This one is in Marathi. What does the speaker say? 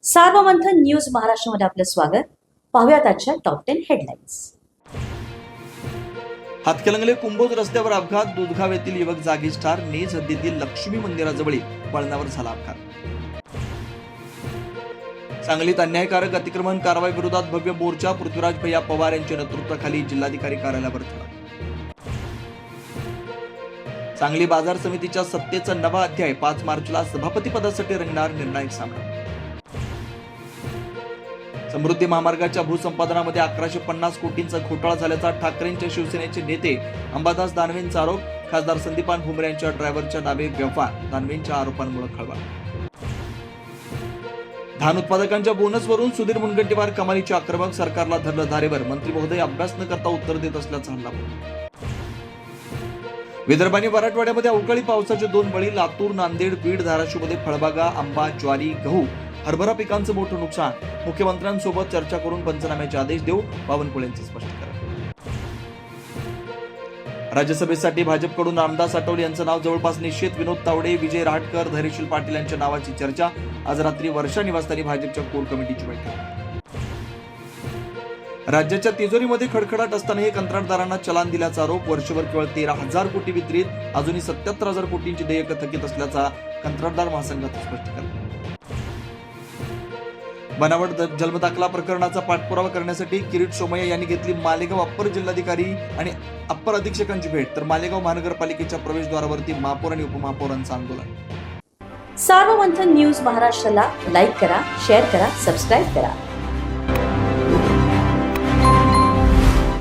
सार्वमंथन न्यूज महाराष्ट्रामध्ये आपलं स्वागत. पाहुयात आजच्या टॉप 10 हेडलाईन्स. हातकणंगले कुंभोज रस्त्यावर अपघात. दुधगाव येथील युवक जागीच ठार. नेज हद्दीतील लक्ष्मी मंदिराजवळील वळणावर झाला अपघात. सांगलीत अन्यायकारक अतिक्रमण कारवाई विरोधात भव्य मोर्चा. पृथ्वीराज भैया पवार यांच्या नेतृत्वाखाली जिल्हाधिकारी कार्यालयावर धडक. सांगली बाजार समितीच्या सत्तेचा नवा अध्याय. 5 मार्चला सभापती पदासाठी रंगणार निर्णायक सामना. समृद्धी महामार्गाच्या भूसंपादनामध्ये 1150 कोटींचा घोटाळा झाल्याचा ठाकरेंच्या शिवसेनेचे नेते अंबादास दानवेंचा आरोप. खासदार संदीपान भुमरे यांच्या ड्रायव्हरच्या नावे व्यवहार. दानवेंच्या आरोपांमुळे खळबळ. धान उत्पादकांच्या बोनसवरून सुधीर मुनगंटीवार कमालीचे आक्रमक. सरकारला धरलं धारेवर. मंत्री महोदय अभ्यास न करता उत्तर देत असल्याचा हल्ला. विदर्भ आणि मराठवाड्यामध्ये अवकाळी पावसाचे 2 बळी. लातूर, नांदेड, बीड, धाराशिवमध्ये फळबागा, आंबा, ज्वारी, गहू, हरभरा पिकांचं मोठं नुकसान. मुख्यमंत्र्यांसोबत चर्चा करून पंचनाम्याचे आदेश देऊ. बावनकुळेंचं स्पष्टीकरण. राज्यसभेसाठी भाजपकडून रामदास आठवले यांचं नाव जवळपास निश्चित. विनोद तावडे, विजय रहाटकर, धैर्यशील पाटील यांच्या नावाची चर्चा. आज रात्री वर्षा निवासस्थानी भाजपच्या कोर कमिटीची बैठक. राज्याच्या तिजोरीमध्ये खडखडाट असतानाही कंत्राटदारांना चलान दिल्याचा आरोप. वर्षभर केवळ 13,000 कोटी वितरित. अजूनही 77,000 कोटींची देयकं थकीत असल्याचा कंत्राटदार महासंघाचं स्पष्टीकरण. बनावट जन्मदाखला प्रकरणाचा पाठपुरावा करण्यासाठी किरीट सोमय्या यांनी घेतली मालेगाव अप्पर जिल्हाधिकारी आणि अप्पर अधीक्षकांची भेट. तर मालेगाव महानगरपालिकेच्या प्रवेशद्वारावरती महापौर आणि उपमहापौरांचं आंदोलन. सार्वमंथन न्यूज महाराष्ट्राला लाईक करा, शेअर करा, सबस्क्राईब करा.